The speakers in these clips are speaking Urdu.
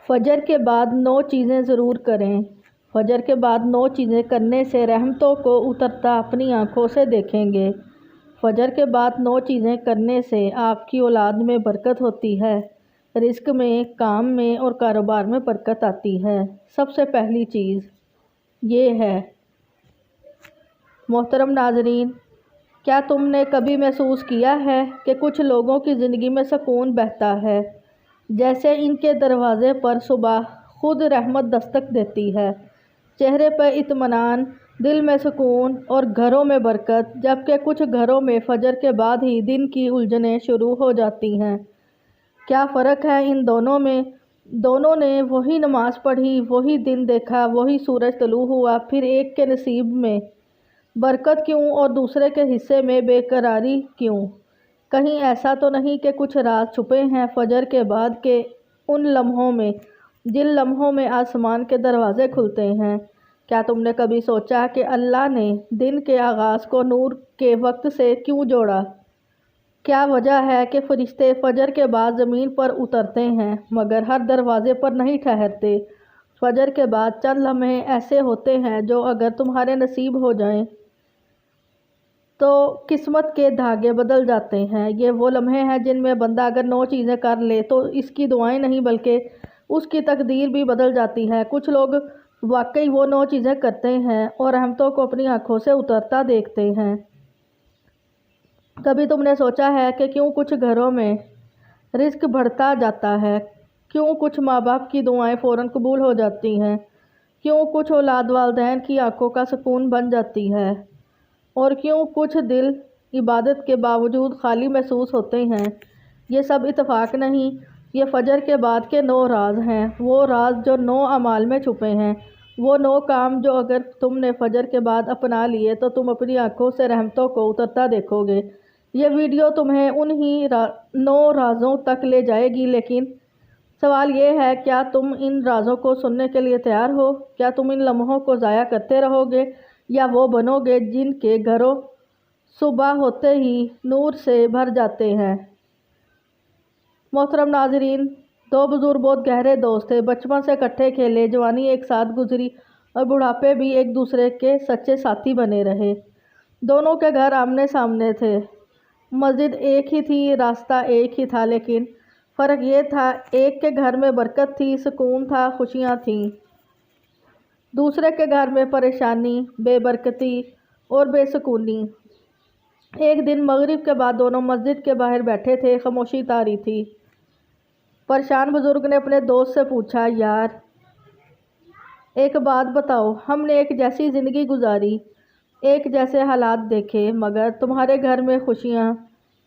فجر کے بعد 9 چیزیں ضرور کریں۔ فجر کے بعد 9 چیزیں کرنے سے رحمتوں کو اترتا اپنی آنکھوں سے دیکھیں گے۔ فجر کے بعد 9 چیزیں کرنے سے آپ کی اولاد میں برکت ہوتی ہے، رزق میں، کام میں اور کاروبار میں برکت آتی ہے۔ سب سے پہلی چیز یہ ہے۔ محترم ناظرین، کیا تم نے کبھی محسوس کیا ہے کہ کچھ لوگوں کی زندگی میں سکون بہتا ہے، جیسے ان کے دروازے پر صبح خود رحمت دستک دیتی ہے، چہرے پر اطمینان، دل میں سکون اور گھروں میں برکت، جبکہ کچھ گھروں میں فجر کے بعد ہی دن کی الجھنیں شروع ہو جاتی ہیں۔ کیا فرق ہے ان دونوں میں؟ دونوں نے وہی نماز پڑھی، وہی دن دیکھا، وہی سورج طلوع ہوا، پھر ایک کے نصیب میں برکت کیوں اور دوسرے کے حصے میں بے قراری کیوں؟ کہیں ایسا تو نہیں کہ کچھ راز چھپے ہیں فجر کے بعد کے ان لمحوں میں، جن لمحوں میں آسمان کے دروازے کھلتے ہیں؟ کیا تم نے کبھی سوچا کہ اللہ نے دن کے آغاز کو نور کے وقت سے کیوں جوڑا؟ کیا وجہ ہے کہ فرشتے فجر کے بعد زمین پر اترتے ہیں مگر ہر دروازے پر نہیں ٹھہرتے؟ فجر کے بعد چند لمحے ایسے ہوتے ہیں جو اگر تمہارے نصیب ہو جائیں تو قسمت کے دھاگے بدل جاتے ہیں۔ یہ وہ لمحے ہیں جن میں بندہ اگر 9 چیزیں کر لے تو اس کی دعائیں نہیں بلکہ اس کی تقدیر بھی بدل جاتی ہے۔ کچھ لوگ واقعی وہ 9 چیزیں کرتے ہیں اور رحمتوں کو اپنی آنکھوں سے اترتا دیکھتے ہیں۔ کبھی تم نے سوچا ہے کہ کیوں کچھ گھروں میں رزق بڑھتا جاتا ہے؟ کیوں کچھ ماں باپ کی دعائیں فوراً قبول ہو جاتی ہیں؟ کیوں کچھ اولاد والدین کی آنکھوں کا سکون بن جاتی ہے؟ اور کیوں کچھ دل عبادت کے باوجود خالی محسوس ہوتے ہیں؟ یہ سب اتفاق نہیں، یہ فجر کے بعد کے 9 راز ہیں، وہ راز جو 9 اعمال میں چھپے ہیں، وہ 9 کام جو اگر تم نے فجر کے بعد اپنا لیے تو تم اپنی آنکھوں سے رحمتوں کو اترتا دیکھو گے۔ یہ ویڈیو تمہیں انہی 9 رازوں تک لے جائے گی، لیکن سوال یہ ہے کیا تم ان رازوں کو سننے کے لیے تیار ہو؟ کیا تم ان لمحوں کو ضائع کرتے رہو گے یا وہ بنو گے جن کے گھروں صبح ہوتے ہی نور سے بھر جاتے ہیں؟ محترم ناظرین، 2 بزرگ بہت گہرے دوست تھے، بچپن سے اکٹھے کھیلے، جوانی ایک ساتھ گزری اور بڑھاپے بھی ایک دوسرے کے سچے ساتھی بنے رہے۔ دونوں کے گھر آمنے سامنے تھے، مسجد ایک ہی تھی، راستہ ایک ہی تھا، لیکن فرق یہ تھا ایک کے گھر میں برکت تھی، سکون تھا، خوشیاں تھیں، دوسرے کے گھر میں پریشانی، بے برکتی اور بے سکونی۔ ایک دن مغرب کے بعد دونوں مسجد کے باہر بیٹھے تھے، خاموشی طاری تھی۔ پریشان بزرگ نے اپنے دوست سے پوچھا، یار ایک بات بتاؤ، ہم نے ایک جیسی زندگی گزاری، ایک جیسے حالات دیکھے، مگر تمہارے گھر میں خوشیاں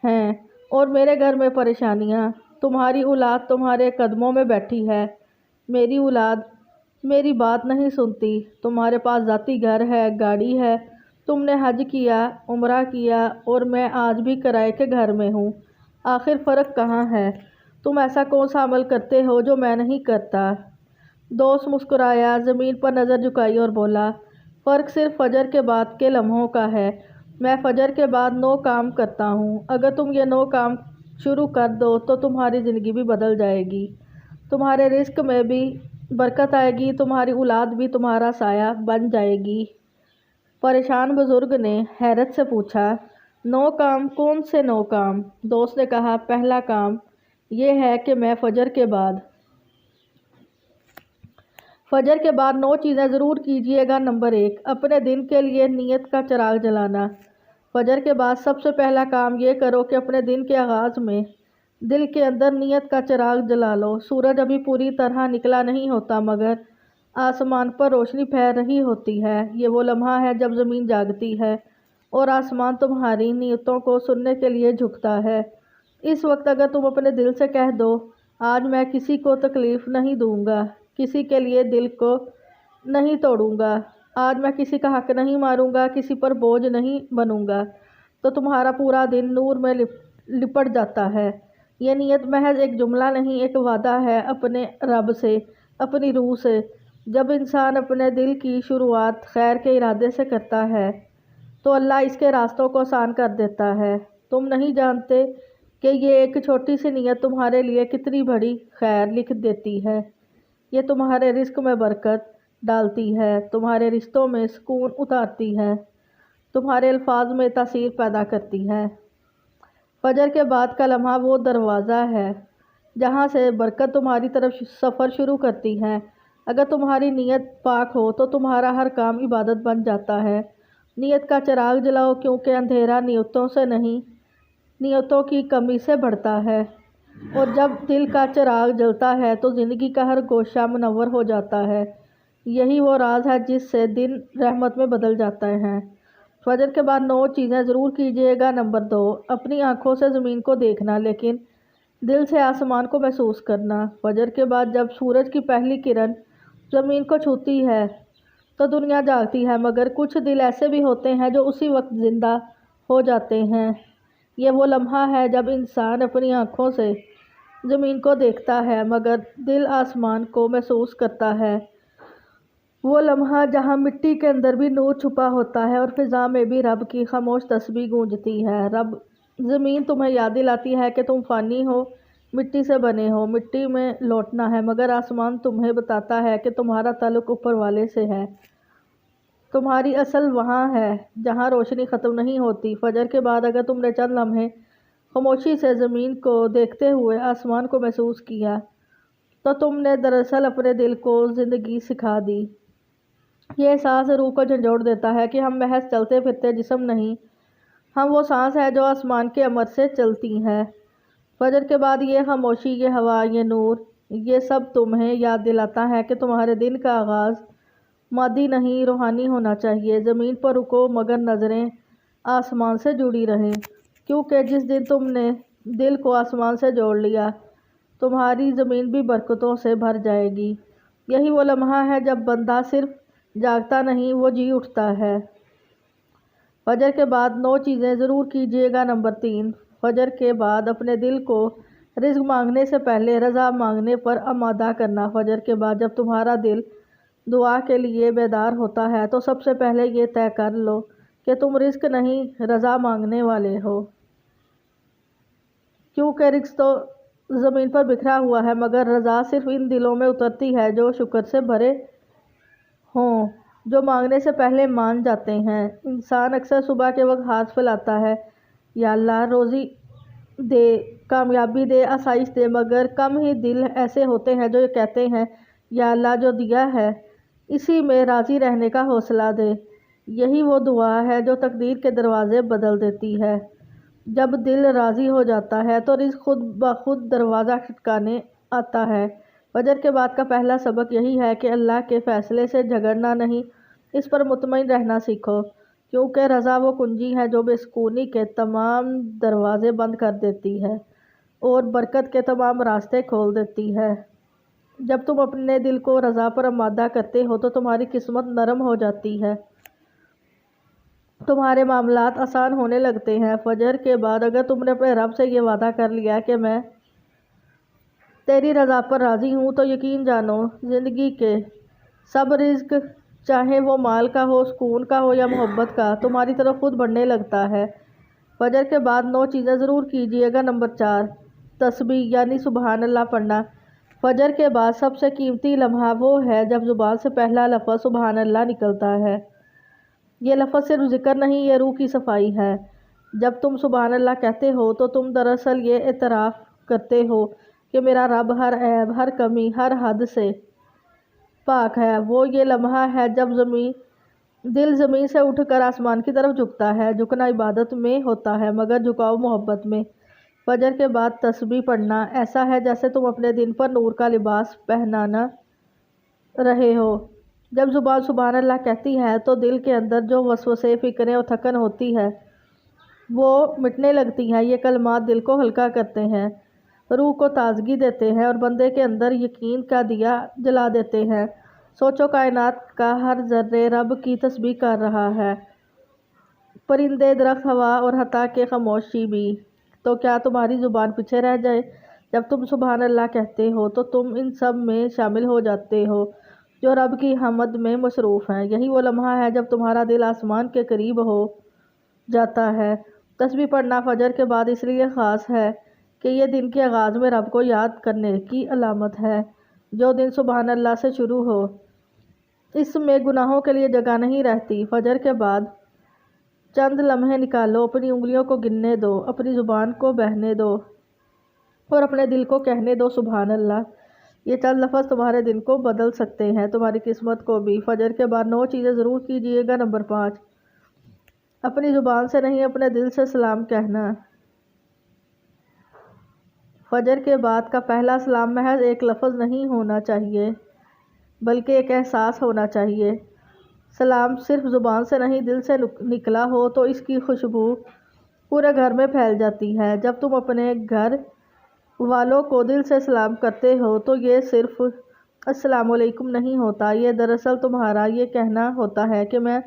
ہیں اور میرے گھر میں پریشانیاں۔ تمہاری اولاد تمہارے قدموں میں بیٹھی ہے، میری اولاد میری بات نہیں سنتی۔ تمہارے پاس ذاتی گھر ہے، گاڑی ہے، تم نے حج کیا، عمرہ کیا اور میں آج بھی کرائے کے گھر میں ہوں۔ آخر فرق کہاں ہے؟ تم ایسا کون سا عمل کرتے ہو جو میں نہیں کرتا؟ دوست مسکرایا، زمین پر نظر جھکائی اور بولا، فرق صرف فجر کے بعد کے لمحوں کا ہے۔ میں فجر کے بعد 9 کام کرتا ہوں، اگر تم یہ 9 کام شروع کر دو تو تمہاری زندگی بھی بدل جائے گی، تمہارے رزق میں بھی برکت آئے گی، تمہاری اولاد بھی تمہارا سایہ بن جائے گی۔ پریشان بزرگ نے حیرت سے پوچھا، 9 کام؟ کون سے 9 کام؟ دوست نے کہا، پہلا کام یہ ہے کہ میں فجر کے بعد 9 چیزیں ضرور کیجیے گا۔ نمبر 1، اپنے دن کے لیے نیت کا چراغ جلانا۔ فجر کے بعد سب سے پہلا کام یہ کرو کہ اپنے دن کے آغاز میں دل کے اندر نیت کا چراغ جلا لو۔ سورج ابھی پوری طرح نکلا نہیں ہوتا مگر آسمان پر روشنی پھیل رہی ہوتی ہے۔ یہ وہ لمحہ ہے جب زمین جاگتی ہے اور آسمان تمہاری نیتوں کو سننے کے لیے جھکتا ہے۔ اس وقت اگر تم اپنے دل سے کہہ دو، آج میں کسی کو تکلیف نہیں دوں گا، کسی کے لیے دل کو نہیں توڑوں گا، آج میں کسی کا حق نہیں ماروں گا، کسی پر بوجھ نہیں بنوں گا، تو تمہارا پورا دن نور میں لپٹ جاتا ہے۔ یہ نیت محض ایک جملہ نہیں، ایک وعدہ ہے اپنے رب سے، اپنی روح سے۔ جب انسان اپنے دل کی شروعات خیر کے ارادے سے کرتا ہے تو اللہ اس کے راستوں کو آسان کر دیتا ہے۔ تم نہیں جانتے کہ یہ ایک چھوٹی سی نیت تمہارے لیے کتنی بڑی خیر لکھ دیتی ہے۔ یہ تمہارے رزق میں برکت ڈالتی ہے، تمہارے رشتوں میں سکون اتارتی ہے، تمہارے الفاظ میں تاثیر پیدا کرتی ہے۔ فجر کے بعد کا لمحہ وہ دروازہ ہے جہاں سے برکت تمہاری طرف سفر شروع کرتی ہے۔ اگر تمہاری نیت پاک ہو تو تمہارا ہر کام عبادت بن جاتا ہے۔ نیت کا چراغ جلاؤ، کیونکہ اندھیرا نیتوں سے نہیں، نیتوں کی کمی سے بڑھتا ہے، اور جب دل کا چراغ جلتا ہے تو زندگی کا ہر گوشہ منور ہو جاتا ہے۔ یہی وہ راز ہے جس سے دن رحمت میں بدل جاتا ہے۔ فجر کے بعد 9 چیزیں ضرور کیجیے گا۔ نمبر 2، اپنی آنکھوں سے زمین کو دیکھنا لیکن دل سے آسمان کو محسوس کرنا۔ فجر کے بعد جب سورج کی پہلی کرن زمین کو چھوتی ہے تو دنیا جاگتی ہے، مگر کچھ دل ایسے بھی ہوتے ہیں جو اسی وقت زندہ ہو جاتے ہیں۔ یہ وہ لمحہ ہے جب انسان اپنی آنکھوں سے زمین کو دیکھتا ہے مگر دل آسمان کو محسوس کرتا ہے۔ وہ لمحہ جہاں مٹی کے اندر بھی نور چھپا ہوتا ہے اور فضا میں بھی رب کی خاموش تسبیح گونجتی ہے۔ زمین تمہیں یاد دلاتی ہے کہ تم فانی ہو، مٹی سے بنے ہو، مٹی میں لوٹنا ہے، مگر آسمان تمہیں بتاتا ہے کہ تمہارا تعلق اوپر والے سے ہے۔ تمہاری اصل وہاں ہے جہاں روشنی ختم نہیں ہوتی۔ فجر کے بعد اگر تم نے چند لمحے خاموشی سے زمین کو دیکھتے ہوئے آسمان کو محسوس کیا تو تم نے دراصل اپنے دل کو زندگی سکھا دی۔ یہ احساس روح کو جھنجھوڑ دیتا ہے کہ ہم محض چلتے پھرتے جسم نہیں، ہم وہ سانس ہے جو آسمان کے امر سے چلتی ہے۔ فجر کے بعد یہ خاموشی، یہ ہوا، یہ نور، یہ سب تمہیں یاد دلاتا ہے کہ تمہارے دن کا آغاز مادی نہیں روحانی ہونا چاہیے۔ زمین پر رکو مگر نظریں آسمان سے جڑی رہیں، کیونکہ جس دن تم نے دل کو آسمان سے جوڑ لیا تمہاری زمین بھی برکتوں سے بھر جائے گی۔ یہی وہ لمحہ ہے جب بندہ صرف جاگتا نہیں، وہ جی اٹھتا ہے۔ فجر کے بعد 9 چیزیں ضرور کیجیے گا۔ نمبر 3، فجر کے بعد اپنے دل کو رزق مانگنے سے پہلے رضا مانگنے پر آمادہ کرنا۔ فجر کے بعد جب تمہارا دل دعا کے لیے بیدار ہوتا ہے تو سب سے پہلے یہ طے کر لو کہ تم رزق نہیں رضا مانگنے والے ہو، کیونکہ رزق تو زمین پر بکھرا ہوا ہے، مگر رضا صرف ان دلوں میں اترتی ہے جو شکر سے بھرے ہوں، جو مانگنے سے پہلے مان جاتے ہیں۔ انسان اکثر صبح کے وقت ہاتھ پھیلاتا ہے، یا اللہ روزی دے، کامیابی دے، آسائش دے، مگر کم ہی دل ایسے ہوتے ہیں جو یہ کہتے ہیں یا اللہ جو دیا ہے اسی میں راضی رہنے کا حوصلہ دے۔ یہی وہ دعا ہے جو تقدیر کے دروازے بدل دیتی ہے۔ جب دل راضی ہو جاتا ہے تو رزق خود بخود دروازہ کھٹکانے آتا ہے۔ فجر کے بعد کا پہلا سبق یہی ہے کہ اللہ کے فیصلے سے جھگڑنا نہیں، اس پر مطمئن رہنا سیکھو، کیونکہ رضا وہ کنجی ہے جو بے سکونی کے تمام دروازے بند کر دیتی ہے اور برکت کے تمام راستے کھول دیتی ہے۔ جب تم اپنے دل کو رضا پر آمادہ کرتے ہو تو تمہاری قسمت نرم ہو جاتی ہے، تمہارے معاملات آسان ہونے لگتے ہیں۔ فجر کے بعد اگر تم نے اپنے رب سے یہ وعدہ کر لیا کہ میں تیری رضا پر راضی ہوں، تو یقین جانو زندگی کے سب رزق، چاہے وہ مال کا ہو، سکون کا ہو یا محبت کا، تمہاری طرف خود بڑھنے لگتا ہے۔ فجر کے بعد 9 چیزیں ضرور کیجیے گا۔ نمبر 4، تسبیح یعنی سبحان اللہ پڑھنا۔ فجر کے بعد سب سے قیمتی لمحہ وہ ہے جب زبان سے پہلا لفظ سبحان اللہ نکلتا ہے۔ یہ لفظ صرف ذکر نہیں، یہ روح کی صفائی ہے۔ جب تم سبحان اللہ کہتے ہو تو تم دراصل یہ اعتراف کرتے ہو کہ میرا رب ہر عیب، ہر کمی، ہر حد سے پاک ہے۔ وہ یہ لمحہ ہے جب دل زمین سے اٹھ کر آسمان کی طرف جھکتا ہے۔ جھکنا عبادت میں ہوتا ہے مگر جھکاؤ محبت میں۔ فجر کے بعد تسبیح پڑھنا ایسا ہے جیسے تم اپنے دل پر نور کا لباس پہنا رہے ہو۔ جب زبان سبحان اللہ کہتی ہے تو دل کے اندر جو وسوسے، فکریں اور تھکن ہوتی ہے وہ مٹنے لگتی ہیں۔ یہ کلمات دل کو ہلکا کرتے ہیں، روح کو تازگی دیتے ہیں اور بندے کے اندر یقین کا دیا جلا دیتے ہیں۔ سوچو کائنات کا ہر ذرے رب کی تسبیح کر رہا ہے، پرندے، درخت، ہوا اور حتیٰ کہ خاموشی بھی۔ تو کیا تمہاری زبان پیچھے رہ جائے؟ جب تم سبحان اللہ کہتے ہو تو تم ان سب میں شامل ہو جاتے ہو جو رب کی حمد میں مصروف ہیں۔ یہی وہ لمحہ ہے جب تمہارا دل آسمان کے قریب ہو جاتا ہے۔ تسبیح پڑھنا فجر کے بعد اس لیے خاص ہے کہ یہ دن کے آغاز میں رب کو یاد کرنے کی علامت ہے۔ جو دن سبحان اللہ سے شروع ہو، اس میں گناہوں کے لیے جگہ نہیں رہتی۔ فجر کے بعد چند لمحے نکالو، اپنی انگلیوں کو گننے دو، اپنی زبان کو بہنے دو اور اپنے دل کو کہنے دو سبحان اللہ۔ یہ چند لفظ تمہارے دن کو بدل سکتے ہیں، تمہاری قسمت کو بھی۔ فجر کے بعد 9 چیزیں ضرور کیجیے گا۔ نمبر 5، اپنی زبان سے نہیں اپنے دل سے سلام کہنا۔ فجر کے بعد کا پہلا سلام محض ایک لفظ نہیں ہونا چاہیے بلکہ ایک احساس ہونا چاہیے۔ سلام صرف زبان سے نہیں دل سے نکلا ہو تو اس کی خوشبو پورے گھر میں پھیل جاتی ہے۔ جب تم اپنے گھر والوں کو دل سے سلام کرتے ہو تو یہ صرف السلام علیکم نہیں ہوتا، یہ دراصل تمہارا یہ کہنا ہوتا ہے کہ میں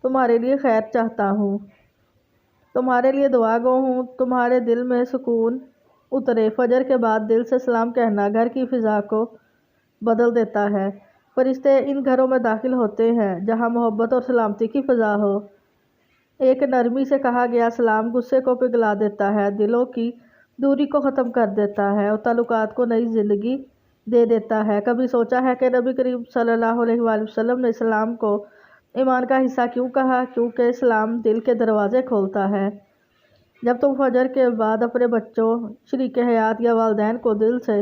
تمہارے لیے خیر چاہتا ہوں، تمہارے لیے دعا گو ہوں، تمہارے دل میں سکون اترے۔ فجر کے بعد دل سے سلام کہنا گھر کی فضا کو بدل دیتا ہے۔ فرشتے ان گھروں میں داخل ہوتے ہیں جہاں محبت اور سلامتی کی فضا ہو۔ ایک نرمی سے کہا گیا سلام غصے کو پگھلا دیتا ہے، دلوں کی دوری کو ختم کر دیتا ہے اور تعلقات کو نئی زندگی دے دیتا ہے۔ کبھی سوچا ہے کہ نبی کریم صلی اللہ علیہ وآلہ وسلم نے سلام کو ایمان کا حصہ کیوں کہا؟ کیونکہ سلام دل کے دروازے کھولتا ہے۔ جب تم فجر کے بعد اپنے بچوں، شریک حیات یا والدین کو دل سے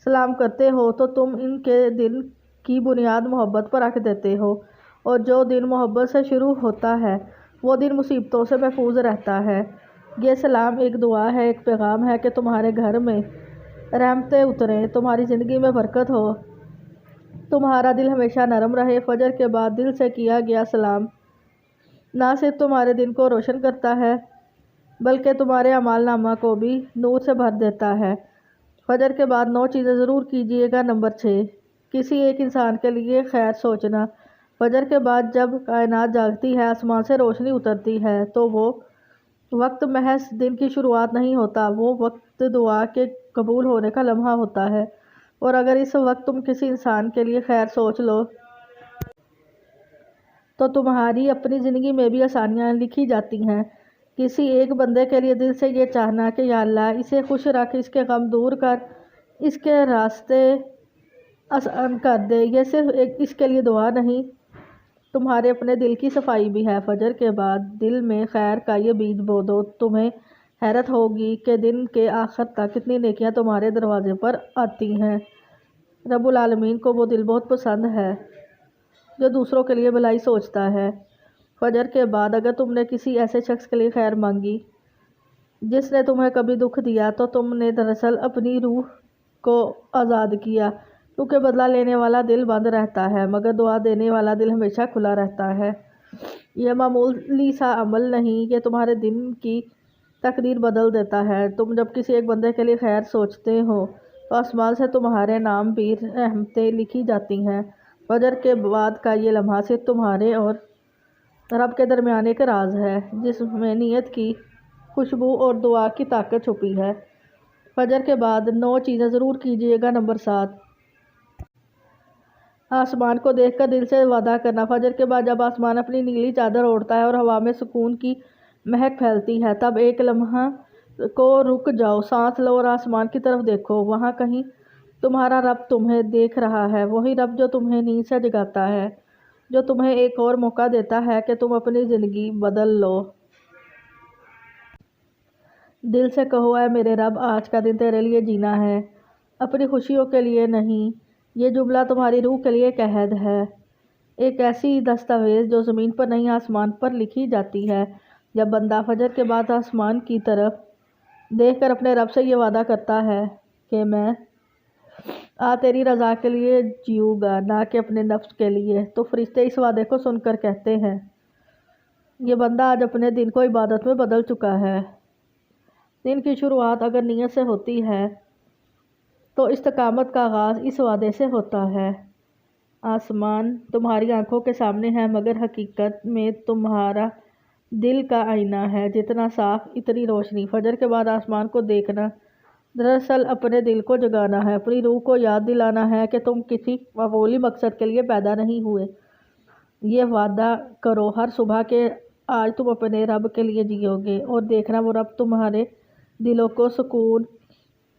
سلام کرتے ہو تو تم ان کے دل کی بنیاد محبت پر رکھ دیتے ہو، اور جو دن محبت سے شروع ہوتا ہے وہ دن مصیبتوں سے محفوظ رہتا ہے۔ یہ سلام ایک دعا ہے، ایک پیغام ہے کہ تمہارے گھر میں رحمتیں اتریں، تمہاری زندگی میں برکت ہو، تمہارا دل ہمیشہ نرم رہے۔ فجر کے بعد دل سے کیا گیا سلام نہ صرف تمہارے دن کو روشن کرتا ہے بلکہ تمہارے اعمال نامہ کو بھی نور سے بھر دیتا ہے۔ فجر کے بعد 9 چیزیں ضرور کیجیے گا۔ نمبر 6، کسی ایک انسان کے لیے خیر سوچنا۔ فجر کے بعد جب کائنات جاگتی ہے، آسمان سے روشنی اترتی ہے تو وہ وقت محض دن کی شروعات نہیں ہوتا، وہ وقت دعا کے قبول ہونے کا لمحہ ہوتا ہے، اور اگر اس وقت تم کسی انسان کے لیے خیر سوچ لو تو تمہاری اپنی زندگی میں بھی آسانیاں لکھی جاتی ہیں۔ کسی ایک بندے کے لیے دل سے یہ چاہنا کہ یا اللہ اسے خوش رکھ، اس کے غم دور کر، اس کے راستے آسان کر دے، یہ صرف اس کے لیے دعا نہیں، تمہارے اپنے دل کی صفائی بھی ہے۔ فجر کے بعد دل میں خیر کا یہ بیج بو دو، تمہیں حیرت ہوگی کہ دن کے آخر تک کتنی نیکیاں تمہارے دروازے پر آتی ہیں۔ رب العالمین کو وہ دل بہت پسند ہے جو دوسروں کے لیے بھلائی سوچتا ہے۔ فجر کے بعد اگر تم نے کسی ایسے شخص کے لیے خیر مانگی جس نے تمہیں کبھی دکھ دیا تو تم نے دراصل اپنی روح کو آزاد کیا، کیونکہ بدلہ لینے والا دل بند رہتا ہے مگر دعا دینے والا دل ہمیشہ کھلا رہتا ہے۔ یہ معمولی سا عمل نہیں، یہ تمہارے دن کی تقدیر بدل دیتا ہے۔ تم جب کسی ایک بندے کے لیے خیر سوچتے ہو تو آسمان سے تمہارے نام بھی رحمتیں لکھی جاتی ہیں۔ فجر کے بعد کا یہ لمحہ صرف تمہارے اور رب کے درمیان ایک راز ہے جس میں نیت کی خوشبو اور دعا کی طاقت چھپی ہے۔ فجر کے بعد 9 چیزیں ضرور کیجیے گا۔ نمبر 7، آسمان کو دیکھ کر دل سے وعدہ کرنا۔ فجر کے بعد جب آسمان اپنی نیلی چادر اوڑھتا ہے اور ہوا میں سکون کی مہک پھیلتی ہے تب ایک لمحہ کو رک جاؤ، سانس لو اور آسمان کی طرف دیکھو۔ وہاں کہیں تمہارا رب تمہیں دیکھ رہا ہے، وہی رب جو تمہیں نیند سے جگاتا ہے، جو تمہیں ایک اور موقع دیتا ہے کہ تم اپنی زندگی بدل لو۔ دل سے کہو اے میرے رب، آج کا دن تیرے لیے جینا ہے، اپنی خوشیوں کے لیے نہیں۔ یہ جملہ تمہاری روح کے لیے ایک عہد ہے، ایک ایسی دستاویز جو زمین پر نہیں آسمان پر لکھی جاتی ہے۔ جب بندہ فجر کے بعد آسمان کی طرف دیکھ کر اپنے رب سے یہ وعدہ کرتا ہے کہ میں تیری رضا کے لیے جیوں گا نہ کہ اپنے نفس کے لیے، تو فرشتے اس وعدے کو سن کر کہتے ہیں یہ بندہ آج اپنے دن کو عبادت میں بدل چکا ہے۔ دن کی شروعات اگر نیت سے ہوتی ہے تو استقامت کا آغاز اس وعدے سے ہوتا ہے۔ آسمان تمہاری آنکھوں کے سامنے ہے مگر حقیقت میں تمہارا دل کا آئینہ ہے، جتنا صاف اتنی روشنی۔ فجر کے بعد آسمان کو دیکھنا دراصل اپنے دل کو جگانا ہے، اپنی روح کو یاد دلانا ہے کہ تم کسی معمولی مقصد کے لیے پیدا نہیں ہوئے۔ یہ وعدہ کرو ہر صبح کہ آج تم اپنے رب کے لیے جیو گے، اور دیکھنا وہ رب تمہارے دلوں کو سکون